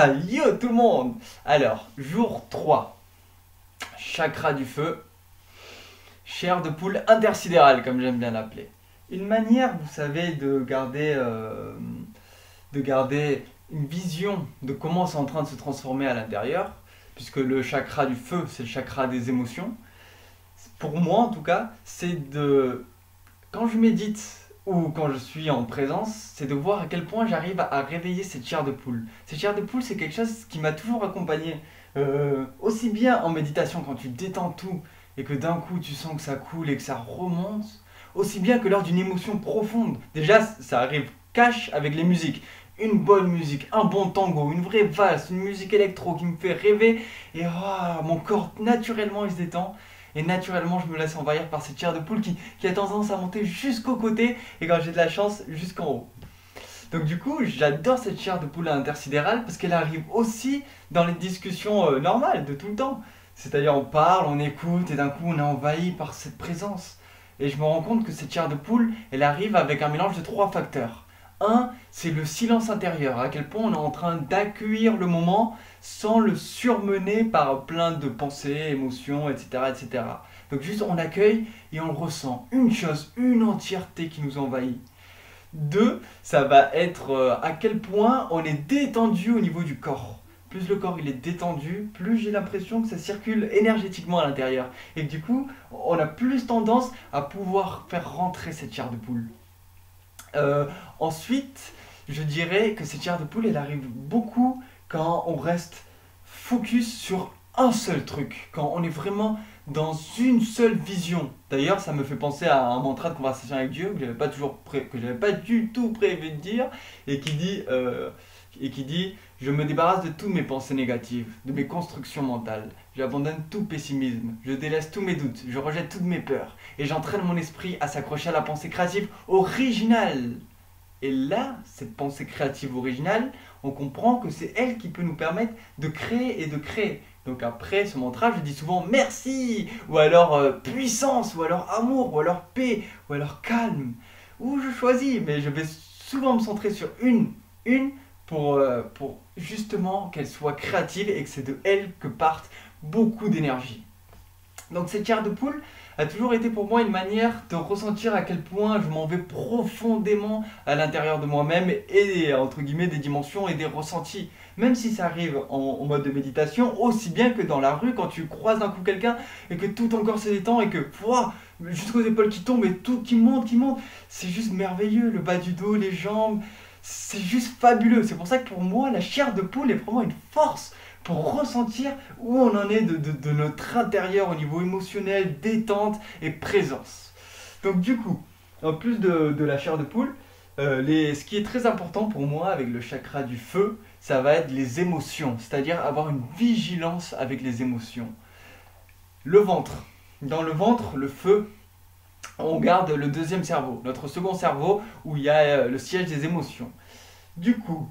Yo tout le monde! Alors, jour 3, chakra du feu, chair de poule intersidérale, comme j'aime bien l'appeler. Une manière, vous savez, de garder une vision de comment c'est en train de se transformer à l'intérieur, puisque le chakra du feu, c'est le chakra des émotions. Pour moi, en tout cas, c'est de... Quand je médite ou quand je suis en présence, c'est de voir à quel point j'arrive à réveiller cette chair de poule. Cette chair de poule, c'est quelque chose qui m'a toujours accompagné. Aussi bien en méditation, quand tu détends tout et que d'un coup tu sens que ça coule et que ça remonte, aussi bien que lors d'une émotion profonde. Déjà, ça arrive cash avec les musiques. Une bonne musique, un bon tango, une vraie valse, une musique électro qui me fait rêver et mon corps naturellement il se détend. Et naturellement, je me laisse envahir par cette chair de poule qui a tendance à monter jusqu'au côté et quand j'ai de la chance, jusqu'en haut. Donc du coup, j'adore cette chair de poule intersidérale parce qu'elle arrive aussi dans les discussions normales de tout le temps. C'est-à-dire on parle, on écoute et d'un coup on est envahi par cette présence. Et je me rends compte que cette chair de poule, elle arrive avec un mélange de 3 facteurs. Un, c'est le silence intérieur, à quel point on est en train d'accueillir le moment sans le surmener par plein de pensées, émotions, etc., etc. Donc juste on accueille et on le ressent. Une chose, une entièreté qui nous envahit. Deux, ça va être à quel point on est détendu au niveau du corps. Plus le corps il est détendu, plus j'ai l'impression que ça circule énergétiquement à l'intérieur. Et que du coup, on a plus tendance à pouvoir faire rentrer cette chair de poule. Ensuite, je dirais que cette chair de poule, elle arrive beaucoup quand on reste focus sur un seul truc, quand on est vraiment dans une seule vision. D'ailleurs, ça me fait penser à un mantra de conversation avec Dieu que j'avais pas du tout prévu de dire et qui dit je me débarrasse de toutes mes pensées négatives, de mes constructions mentales. J'abandonne tout pessimisme, je délaisse tous mes doutes, je rejette toutes mes peurs et j'entraîne mon esprit à s'accrocher à la pensée créative originale. Et là, cette pensée créative originale, on comprend que c'est elle qui peut nous permettre de créer et de créer. Donc après ce mantra, je dis souvent merci, ou alors puissance, ou alors amour, ou alors paix, ou alors calme. Ou je choisis, mais je vais souvent me centrer sur une pour justement qu'elle soit créative et que c'est de elle que partent beaucoup d'énergie. Donc cette chair de poule a toujours été pour moi une manière de ressentir à quel point je m'en vais profondément à l'intérieur de moi-même et entre guillemets des dimensions et des ressentis. Même si ça arrive en mode de méditation, aussi bien que dans la rue quand tu croises d'un coup quelqu'un et que tout ton corps se détend et que jusqu'aux épaules qui tombent et tout qui monte, c'est juste merveilleux, le bas du dos, les jambes, c'est juste fabuleux. C'est pour ça que pour moi la chair de poule est vraiment une force pour ressentir où on en est de notre intérieur au niveau émotionnel, détente et présence. Donc du coup, en plus de la chair de poule, ce qui est très important pour moi avec le chakra du feu, ça va être les émotions, c'est-à-dire avoir une vigilance avec les émotions. Le ventre. Dans le ventre, le feu, on garde le deuxième cerveau, notre second cerveau où il y a le siège des émotions. Du coup,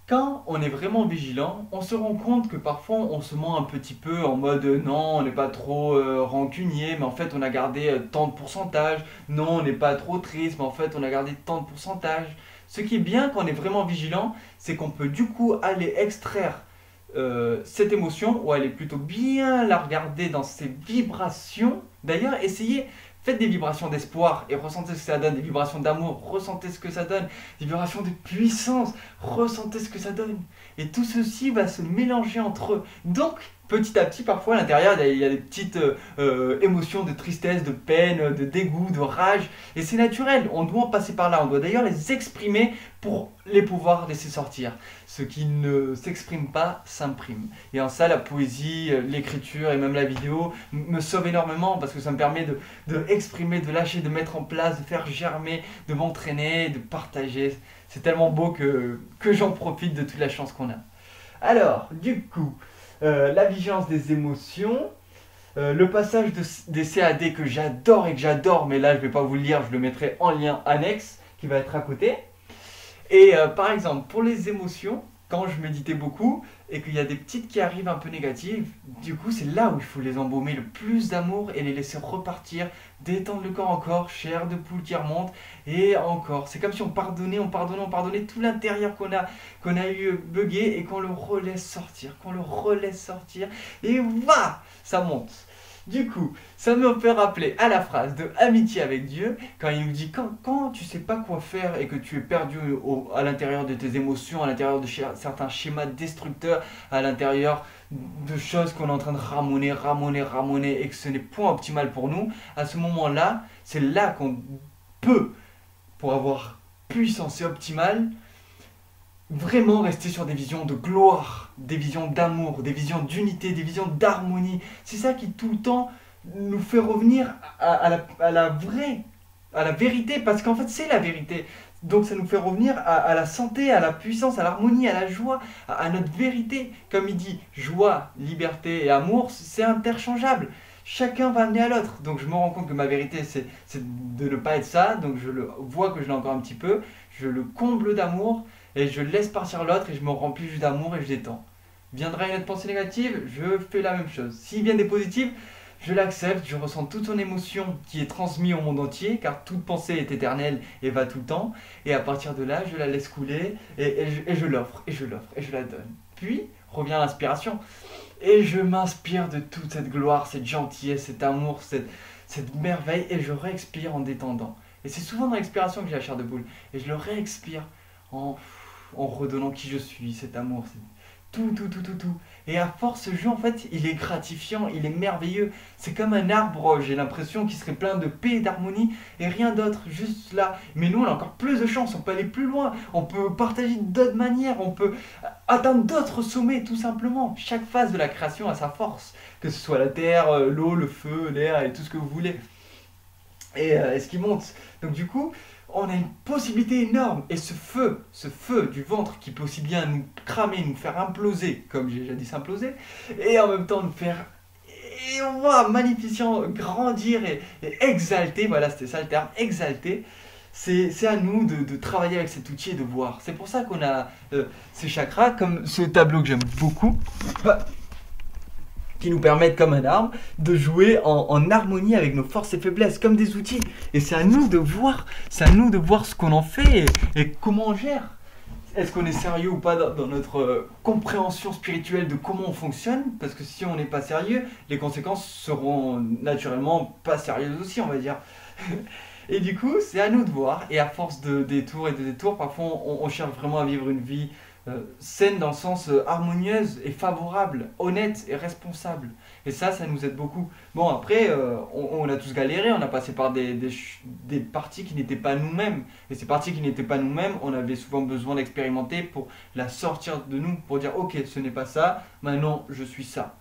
quand on est vraiment vigilant, on se rend compte que parfois on se ment un petit peu en mode non, on n'est pas trop rancunier, mais en fait on a gardé tant de pourcentage. Non, on n'est pas trop triste, mais en fait on a gardé tant de pourcentage. Ce qui est bien quand on est vraiment vigilant, c'est qu'on peut du coup aller extraire cette émotion ou aller plutôt bien la regarder dans ses vibrations. D'ailleurs, faites des vibrations d'espoir et ressentez ce que ça donne, des vibrations d'amour, ressentez ce que ça donne, des vibrations de puissance, ressentez ce que ça donne. Et tout ceci va se mélanger entre eux. Donc, petit à petit, parfois à l'intérieur, il y a des petites émotions de tristesse, de peine, de dégoût, de rage. Et c'est naturel, on doit en passer par là. On doit d'ailleurs les exprimer pour les pouvoir laisser sortir. Ce qui ne s'exprime pas s'imprime. Et en ça, la poésie, l'écriture et même la vidéo me sauvent énormément parce que ça me permet de exprimer, de lâcher, de mettre en place, de faire germer, de m'entraîner, de partager. C'est tellement beau que j'en profite de toute la chance qu'on a. Alors, du coup, la vigilance des émotions, le passage des CAD que j'adore, mais là je ne vais pas vous le lire, je le mettrai en lien annexe qui va être à côté. Et par exemple, pour les émotions, quand je méditais beaucoup et qu'il y a des petites qui arrivent un peu négatives, du coup c'est là où il faut les embaumer le plus d'amour et les laisser repartir, détendre le corps encore, chair de poule qui remonte et encore. C'est comme si on pardonnait tout l'intérieur qu'on a eu buggé et qu'on le relaisse sortir et va, ça monte. Du coup, ça me fait rappeler à la phrase de Amitié avec Dieu, quand il nous dit quand tu sais pas quoi faire et que tu es perdu à l'intérieur de tes émotions, à l'intérieur de certains schémas destructeurs, à l'intérieur de choses qu'on est en train de ramoner et que ce n'est point optimal pour nous, à ce moment-là, c'est là qu'on peut, pour avoir puissance et optimale, vraiment rester sur des visions de gloire, des visions d'amour, des visions d'unité, des visions d'harmonie. C'est ça qui tout le temps nous fait revenir à la vraie, à la vérité, parce qu'en fait c'est la vérité. Donc ça nous fait revenir à la santé, à la puissance, à l'harmonie, à la joie, à notre vérité. Comme il dit, joie, liberté et amour, c'est interchangeable. Chacun va amener à l'autre. Donc je me rends compte que ma vérité, c'est de ne pas être ça. Donc je le vois que je l'ai encore un petit peu. Je le comble d'amour et je laisse partir l'autre et je me remplis juste d'amour et je détends. Viendra une autre pensée négative, je fais la même chose. S'il vient des positives, je l'accepte, je ressens toute son émotion qui est transmise au monde entier, car toute pensée est éternelle et va tout le temps. Et à partir de là, je la laisse couler et je l'offre, et je l'offre, et je la donne. Puis revient l'inspiration. Et je m'inspire de toute cette gloire, cette gentillesse, cet amour, cette merveille, et je réexpire en détendant. Et c'est souvent dans l'expiration que j'ai la chair de poule. Et je le réexpire en, en redonnant qui je suis, cet amour, tout. Et à force, ce jeu, en fait, il est gratifiant, il est merveilleux. C'est comme un arbre, j'ai l'impression, qui serait plein de paix et d'harmonie, et rien d'autre, juste là. Mais nous, on a encore plus de chance, on peut aller plus loin, on peut partager d'autres manières, on peut atteindre d'autres sommets, tout simplement. Chaque phase de la création a sa force, que ce soit la terre, l'eau, le feu, l'air, et tout ce que vous voulez. Et ce qui monte. Donc du coup, on a une possibilité énorme. Et ce feu du ventre qui peut aussi bien nous cramer, nous faire imploser, comme j'ai déjà dit s'imploser, et en même temps nous faire, et on voit magnifiquement grandir et exalter, voilà c'était ça le terme, exalter. C'est à nous de travailler avec cet outil et de voir. C'est pour ça qu'on a ces chakras, comme ce tableau que j'aime beaucoup, qui nous permettent, comme un arbre, de jouer en harmonie avec nos forces et faiblesses, comme des outils. Et c'est à nous de voir, ce qu'on en fait et comment on gère. Est-ce qu'on est sérieux ou pas dans notre compréhension spirituelle de comment on fonctionne? Parce que si on n'est pas sérieux, les conséquences seront naturellement pas sérieuses aussi, on va dire. Et du coup, c'est à nous de voir. Et à force de détours et de détours, parfois on cherche vraiment à vivre une vie saine dans le sens harmonieuse et favorable, honnête et responsable. Et ça nous aide beaucoup. Bon, après, on a tous galéré, on a passé par des parties qui n'étaient pas nous-mêmes. Et ces parties qui n'étaient pas nous-mêmes, on avait souvent besoin d'expérimenter pour la sortir de nous, pour dire ok, ce n'est pas ça, maintenant je suis ça.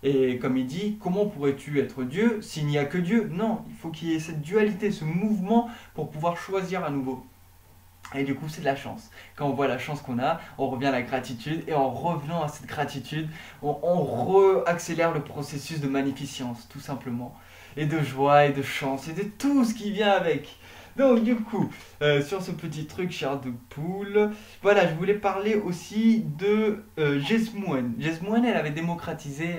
Et comme il dit, comment pourrais-tu être Dieu s'il n'y a que Dieu? Non, il faut qu'il y ait cette dualité, ce mouvement pour pouvoir choisir à nouveau. Et du coup, c'est de la chance. Quand on voit la chance qu'on a, on revient à la gratitude. Et en revenant à cette gratitude, on re-accélère le processus de magnificence, tout simplement. Et de joie, et de chance, et de tout ce qui vient avec. Donc du coup, sur ce petit truc, chair de poule, voilà, je voulais parler aussi de Jesmouen. Jesmouen, elle avait démocratisé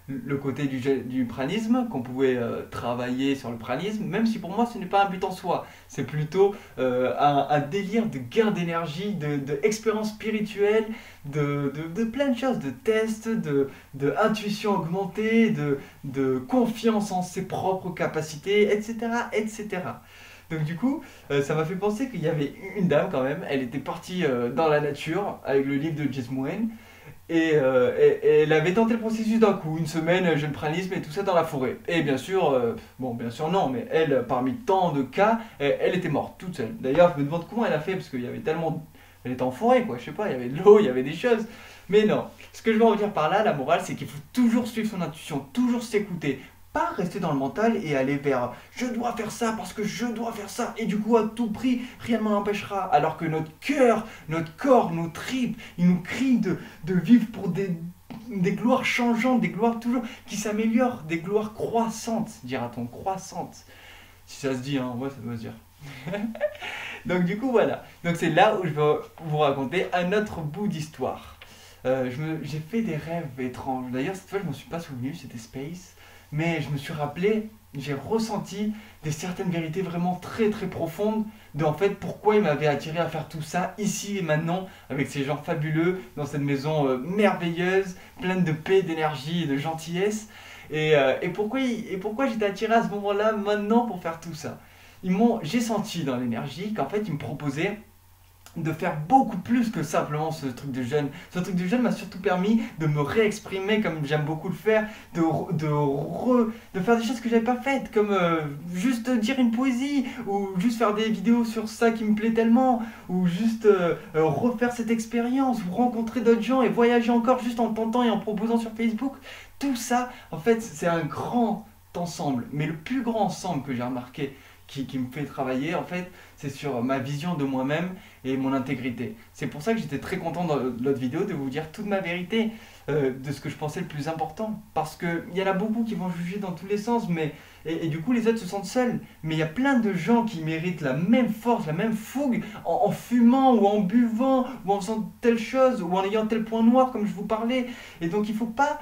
le côté du pranisme, qu'on pouvait travailler sur le pranisme, même si pour moi ce n'est pas un but en soi, c'est plutôt un délire de gain d'énergie, de expérience spirituelle, de plein de choses, de tests, de intuition augmentée, de confiance en ses propres capacités, etc. etc. Donc du coup, ça m'a fait penser qu'il y avait une dame quand même, elle était partie dans la nature avec le livre de Jesmouen, et elle avait tenté le processus d'un coup, une semaine, jeune pranisme et tout ça dans la forêt. Et bien sûr, bon bien sûr non, mais elle, parmi tant de cas, elle était morte toute seule. D'ailleurs, je me demande comment elle a fait, parce qu'il y avait tellement... Elle était en forêt quoi, je sais pas, il y avait de l'eau, il y avait des choses. Mais non, ce que je veux en dire par là, la morale, c'est qu'il faut toujours suivre son intuition, toujours s'écouter. Pas rester dans le mental et aller vers je dois faire ça parce que je dois faire ça et du coup à tout prix rien ne m'en empêchera, alors que notre cœur, notre corps, nos tripes, ils nous crient de vivre pour des gloires changeantes, des gloires toujours qui s'améliorent, des gloires croissantes, dira-t-on, croissantes. Si ça se dit, hein, ouais ça doit se dire. Donc du coup voilà, donc c'est là où je vais vous raconter un autre bout d'histoire. J'ai fait des rêves étranges. D'ailleurs, cette fois, je m'en suis pas souvenu, c'était Space. Mais je me suis rappelé, j'ai ressenti des certaines vérités vraiment très très profondes de en fait pourquoi il m'avait attiré à faire tout ça ici et maintenant avec ces gens fabuleux dans cette maison merveilleuse, pleine de paix, d'énergie et de gentillesse. Et pourquoi j'étais attiré à ce moment-là maintenant pour faire tout ça. J'ai senti dans l'énergie qu'en fait ils me proposaient de faire beaucoup plus que simplement ce truc de jeune. Ce truc de jeune m'a surtout permis de me réexprimer comme j'aime beaucoup le faire, de faire des choses que j'avais pas faites, comme juste dire une poésie, ou juste faire des vidéos sur ça qui me plaît tellement, ou juste refaire cette expérience, ou rencontrer d'autres gens et voyager encore juste en tentant et en proposant sur Facebook. Tout ça, en fait, c'est un grand ensemble, mais le plus grand ensemble que j'ai remarqué qui me fait travailler, en fait, c'est sur ma vision de moi-même et mon intégrité. C'est pour ça que j'étais très content dans l'autre vidéo de vous dire toute ma vérité de ce que je pensais le plus important. Parce qu'il y en a beaucoup qui vont juger dans tous les sens, et du coup les autres se sentent seuls. Mais il y a plein de gens qui méritent la même force, la même fougue en fumant ou en buvant ou en faisant telle chose ou en ayant tel point noir comme je vous parlais. Et donc il ne faut pas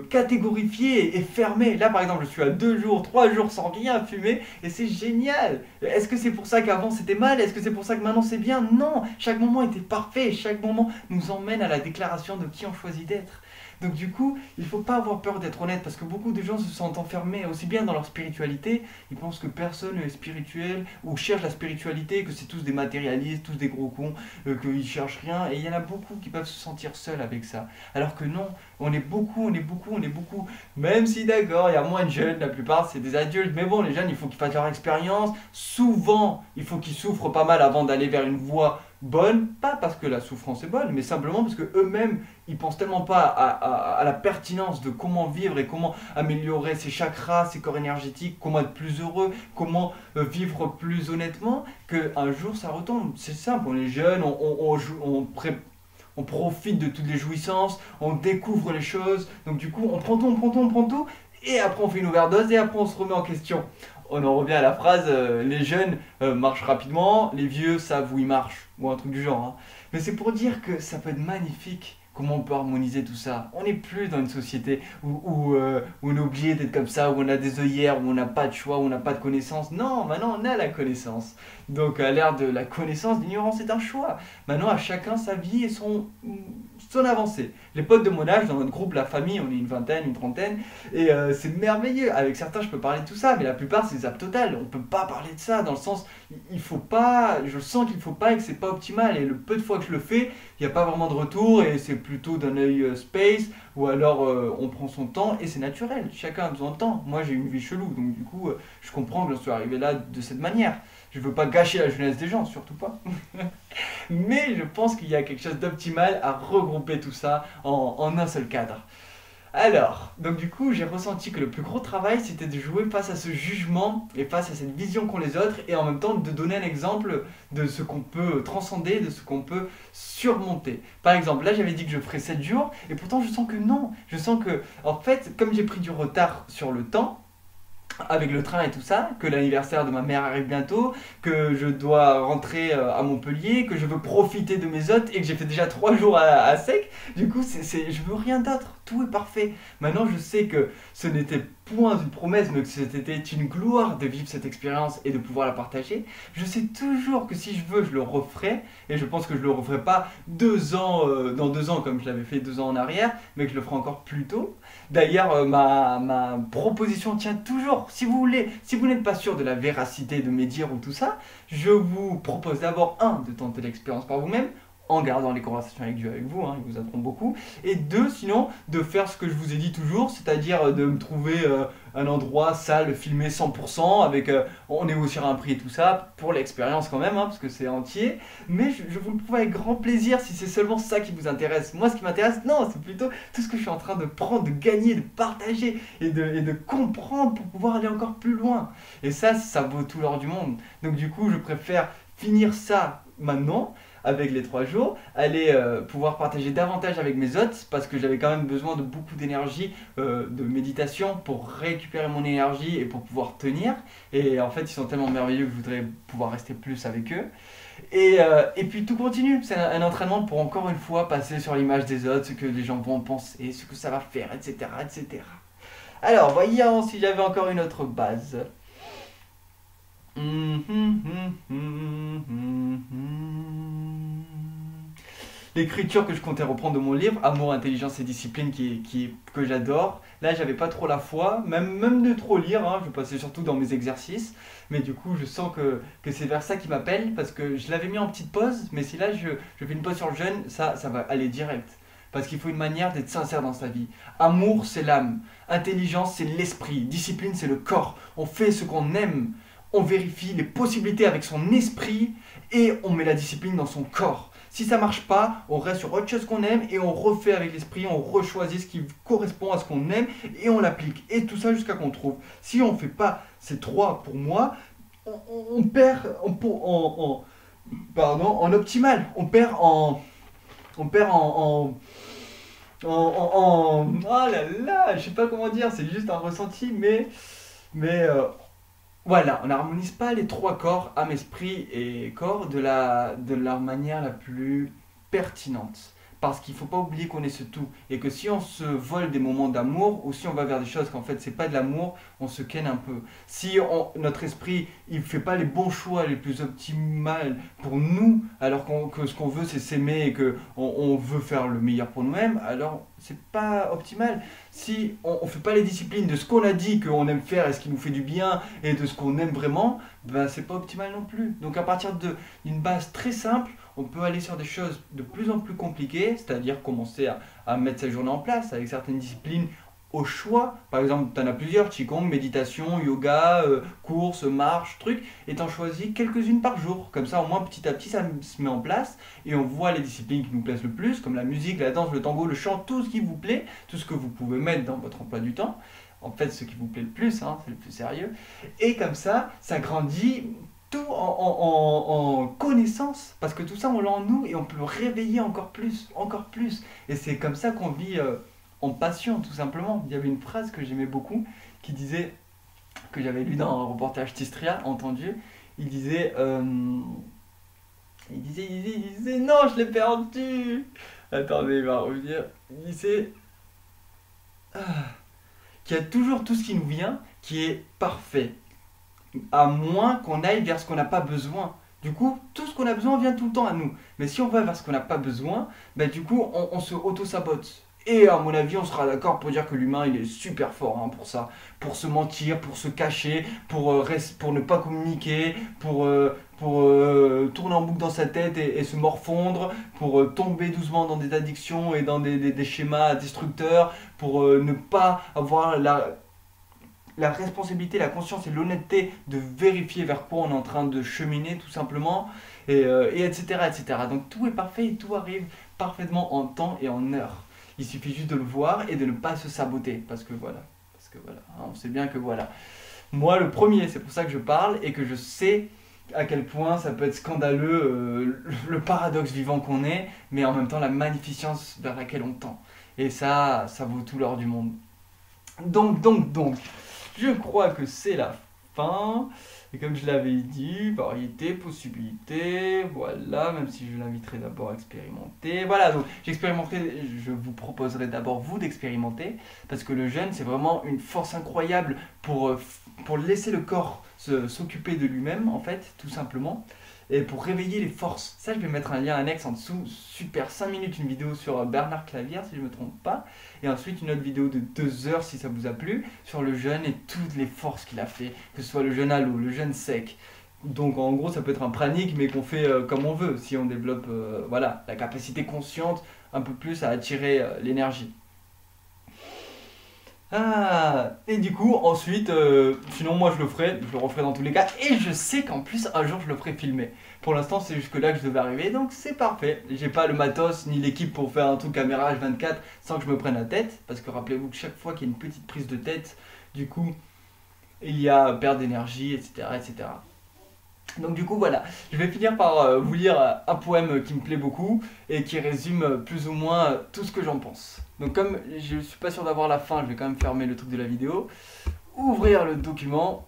catégorifier et fermer. Là par exemple je suis à 2 jours, 3 jours sans rien fumer et c'est génial. Est-ce que c'est pour ça qu'avant c'était mal? Est-ce que c'est pour ça que maintenant c'est bien? Non, chaque moment était parfait, chaque moment nous emmène à la déclaration de qui on choisit d'être. Donc du coup, il ne faut pas avoir peur d'être honnête parce que beaucoup de gens se sentent enfermés aussi bien dans leur spiritualité, ils pensent que personne n'est spirituel ou cherche la spiritualité, que c'est tous des matérialistes, tous des gros cons, qu'ils cherchent rien et il y en a beaucoup qui peuvent se sentir seuls avec ça. Alors que non, on est beaucoup, on est beaucoup, on est beaucoup. Même si d'accord, il y a moins de jeunes, la plupart c'est des adultes, mais bon, les jeunes il faut qu'ils fassent leur expérience. Souvent, il faut qu'ils souffrent pas mal avant d'aller vers une voie bonne, pas parce que la souffrance est bonne, mais simplement parce que eux-mêmes ils pensent tellement pas à la pertinence de comment vivre et comment améliorer ses chakras, ses corps énergétiques, comment être plus heureux, comment vivre plus honnêtement, qu'un jour ça retombe. C'est simple, on est jeune, on profite de toutes les jouissances, on découvre les choses, donc du coup on prend tout, on prend tout, on prend tout, et après on fait une overdose et après on se remet en question. On en revient à la phrase les jeunes marchent rapidement, les vieux savent où ils marchent, ou un truc du genre. Hein. Mais c'est pour dire que ça peut être magnifique comment on peut harmoniser tout ça. On n'est plus dans une société où on est obligé d'être comme ça, où on a des œillères, où on n'a pas de choix, où on n'a pas de connaissances. Non, maintenant on a la connaissance. Donc à l'ère de la connaissance, l'ignorance est un choix. Maintenant à chacun sa vie et son avancée. Les potes de mon âge, dans notre groupe, la famille, on est une vingtaine, une trentaine, et c'est merveilleux. Avec certains, je peux parler de tout ça, mais la plupart, c'est zap total. On peut pas parler de ça, dans le sens, il faut pas, je sens qu'il faut pas et que c'est pas optimal. Et le peu de fois que je le fais, il n'y a pas vraiment de retour, et c'est plutôt d'un œil space, ou alors on prend son temps, et c'est naturel. Chacun a besoin de temps. Moi, j'ai une vie chelou, donc du coup, je comprends que je sois arrivé là de cette manière. Je veux pas gâcher la jeunesse des gens, surtout pas. Mais je pense qu'il y a quelque chose d'optimal à regrouper tout ça en un seul cadre. Alors, donc du coup, j'ai ressenti que le plus gros travail, c'était de jouer face à ce jugement et face à cette vision qu'ont les autres, et en même temps de donner un exemple de ce qu'on peut transcender, de ce qu'on peut surmonter. Par exemple, là j'avais dit que je ferais 7 jours, et pourtant je sens que non. Je sens que, en fait, comme j'ai pris du retard sur le temps, avec le train et tout ça, que l'anniversaire de ma mère arrive bientôt, que je dois rentrer à Montpellier, que je veux profiter de mes hôtes et que j'ai fait déjà 3 jours à sec. Du coup, je veux rien d'autre, tout est parfait. Maintenant, je sais que ce n'était point une promesse, mais que c'était une gloire de vivre cette expérience et de pouvoir la partager. Je sais toujours que si je veux, je le referai, et je pense que je le referai pas 2 ans, dans 2 ans comme je l'avais fait 2 ans en arrière, mais que je le ferai encore plus tôt. D'ailleurs, ma proposition tient toujours. Si vous voulez, si vous n'êtes pas sûr de la véracité de mes dires ou tout ça, je vous propose d'abord, de tenter l'expérience par vous-même, en gardant les conversations avec Dieu avec vous, hein, ils vous aideront beaucoup. Et 2, sinon, de faire ce que je vous ai dit toujours, c'est-à-dire de me trouver un endroit, salle, filmé 100%, avec, on négociera un prix et tout ça, pour l'expérience quand même, hein, parce que c'est entier. Mais je vous le prouve avec grand plaisir si c'est seulement ça qui vous intéresse. Moi, ce qui m'intéresse, non, c'est plutôt tout ce que je suis en train de prendre, de gagner, de partager et de comprendre pour pouvoir aller encore plus loin. Et ça vaut tout l'or du monde. Donc du coup, je préfère finir ça maintenant, avec les 3 jours, aller pouvoir partager davantage avec mes hôtes parce que j'avais quand même besoin de beaucoup d'énergie, de méditation pour récupérer mon énergie et pour pouvoir tenir. Et en fait, ils sont tellement merveilleux que je voudrais pouvoir rester plus avec eux. Et puis tout continue, c'est un entraînement pour encore une fois passer sur l'image des autres, ce que les gens vont penser, ce que ça va faire, etc. etc. Alors, voyons si j'avais encore une autre base. L'écriture que je comptais reprendre de mon livre, Amour, intelligence et discipline, que j'adore. Là, j'avais pas trop la foi, même de trop lire, hein, je passais surtout dans mes exercices. Mais du coup, je sens que c'est vers ça qui m'appelle, parce que je l'avais mis en petite pause, mais si là je fais une pause sur le jeûne, ça va aller direct. Parce qu'il faut une manière d'être sincère dans sa vie. Amour, c'est l'âme. Intelligence, c'est l'esprit. Discipline, c'est le corps. On fait ce qu'on aime. On vérifie les possibilités avec son esprit et on met la discipline dans son corps. Si ça marche pas, on reste sur autre chose qu'on aime et on refait avec l'esprit, on rechoisit ce qui correspond à ce qu'on aime et on l'applique. Et tout ça jusqu'à qu'on trouve. Si on ne fait pas ces trois pour moi, on perd en optimal. Oh là là, je sais pas comment dire, c'est juste un ressenti, mais voilà, on n'harmonise pas les trois corps, âme, esprit et corps de la manière la plus pertinente. Parce qu'il ne faut pas oublier qu'on est ce tout. Et que si on se vole des moments d'amour, ou si on va vers des choses qu'en fait c'est pas de l'amour, on se ken un peu. Si notre esprit, il ne fait pas les bons choix les plus optimales pour nous, alors que ce qu'on veut c'est s'aimer et qu'on veut faire le meilleur pour nous-mêmes, alors c'est pas optimal. Si on ne fait pas les disciplines de ce qu'on a dit qu'on aime faire et ce qui nous fait du bien et de ce qu'on aime vraiment, ben c'est pas optimal non plus. Donc à partir d'une base très simple, on peut aller sur des choses de plus en plus compliquées, c'est-à-dire commencer à mettre sa journée en place avec certaines disciplines au choix. Par exemple, tu en as plusieurs, Qigong, méditation, yoga, course, marche, trucs, et tu en choisis quelques-unes par jour. Comme ça, au moins, petit à petit, ça se met en place et on voit les disciplines qui nous plaisent le plus, comme la musique, la danse, le tango, le chant, tout ce qui vous plaît, tout ce que vous pouvez mettre dans votre emploi du temps. En fait, ce qui vous plaît le plus, hein, c'est le plus sérieux. Et comme ça grandit tout en connaissance, parce que tout ça on l'a en nous et on peut le réveiller encore plus, encore plus. Et c'est comme ça qu'on vit en passion, tout simplement. Il y avait une phrase que j'aimais beaucoup qui disait, que j'avais lu dans un reportage Tistria, entendu, il disait, il disait, non, je l'ai perdu. Attendez, il va revenir. Il disait qu'il y a toujours tout ce qui nous vient qui est parfait, à moins qu'on aille vers ce qu'on n'a pas besoin. Du coup, tout ce qu'on a besoin vient tout le temps à nous. Mais si on va vers ce qu'on n'a pas besoin, ben du coup, on se auto-sabote. Et à mon avis, on sera d'accord pour dire que l'humain, il est super fort hein, pour ça. Pour se mentir, pour se cacher, pour ne pas communiquer, pour tourner en boucle dans sa tête et se morfondre, pour tomber doucement dans des addictions et dans des schémas destructeurs, pour ne pas avoir la responsabilité, la conscience et l'honnêteté de vérifier vers quoi on est en train de cheminer tout simplement, et etc., etc. Donc tout est parfait et tout arrive parfaitement en temps et en heure. Il suffit juste de le voir et de ne pas se saboter, parce que voilà, hein, on sait bien que voilà. Moi le premier, c'est pour ça que je parle et que je sais à quel point ça peut être scandaleux, le paradoxe vivant qu'on est, mais en même temps la magnificence vers laquelle on tend. Et ça vaut tout l'or du monde. Donc, je crois que c'est la fin. Et comme je l'avais dit, variété, possibilité, voilà, même si je l'inviterai d'abord à expérimenter. Voilà, donc j'expérimenterai, je vous proposerai d'abord vous d'expérimenter, parce que le jeûne, c'est vraiment une force incroyable pour laisser le corps s'occuper de lui-même, en fait, tout simplement. Et pour réveiller les forces. Ça, je vais mettre un lien annexe en dessous. Super, 5 minutes, une vidéo sur Bernard Clavière, si je ne me trompe pas. Et ensuite, une autre vidéo de 2 heures, si ça vous a plu, sur le jeûne et toutes les forces qu'il a fait. Que ce soit le jeûne à l'eau, le jeûne sec. Donc, en gros, ça peut être un pranique, mais qu'on fait comme on veut. Si on développe voilà, la capacité consciente un peu plus à attirer l'énergie. Ah, et du coup, ensuite, sinon moi je le referai dans tous les cas, et je sais qu'en plus un jour je le ferai filmer. Pour l'instant, c'est jusque là que je devais arriver, donc c'est parfait. J'ai pas le matos ni l'équipe pour faire un truc caméra H24 sans que je me prenne la tête, parce que rappelez-vous que chaque fois qu'il y a une petite prise de tête, du coup, il y a perte d'énergie, etc., etc. Donc du coup voilà, je vais finir par vous lire un poème qui me plaît beaucoup et qui résume plus ou moins tout ce que j'en pense. Donc comme je suis pas sûr d'avoir la fin, je vais quand même fermer le truc de la vidéo, ouvrir le document